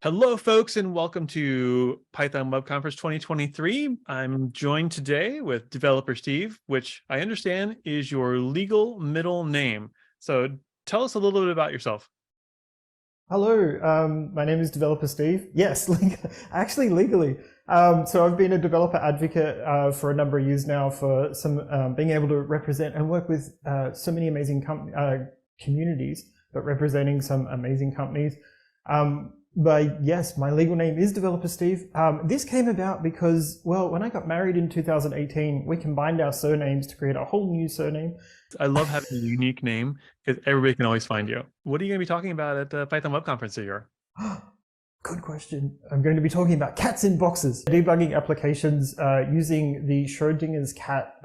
Hello, folks, and welcome to Python Web Conference 2023. I'm joined today with DeveloperSteve, which I understand is your legal middle name. So tell us a little bit about yourself. Hello, my name is DeveloperSteve. Yes, actually legally. So I've been a developer advocate for a number of years now for being able to represent and work with so many amazing communities, but representing some amazing companies. But yes, my legal name is DeveloperSteve. This came about because, well, when I got married in 2018, we combined our surnames to create a whole new surname. I love having a unique name because everybody can always find you. What are you going to be talking about at the Python Web Conference this year? Good question. I'm going to be talking about cats in boxes, debugging applications using the Schrödinger's cat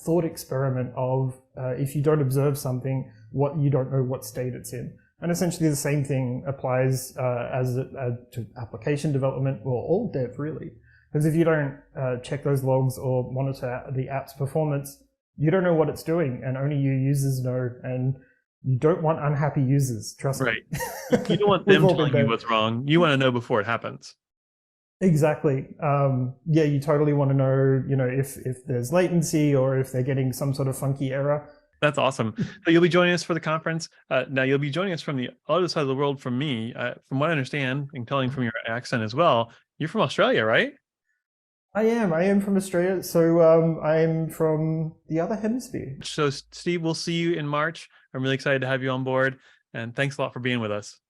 thought experiment of if you don't observe something, you don't know what state it's in. And essentially the same thing applies to application development, or all dev really. Because if you don't check those logs or monitor the app's performance, you don't know what it's doing, and only you users know, and you don't want unhappy users, trust me. Right. You don't want them telling you what's wrong. You want to know before it happens. Exactly. Yeah, you totally want to know, if there's latency or if they're getting some sort of funky error. That's awesome. So you'll be joining us for the conference. Now you'll be joining us from the other side of the world from me. From what I understand, and telling from your accent as well, you're from Australia, right? I am from Australia. So I'm from the other hemisphere. So Steve, we'll see you in March. I'm really excited to have you on board. And thanks a lot for being with us.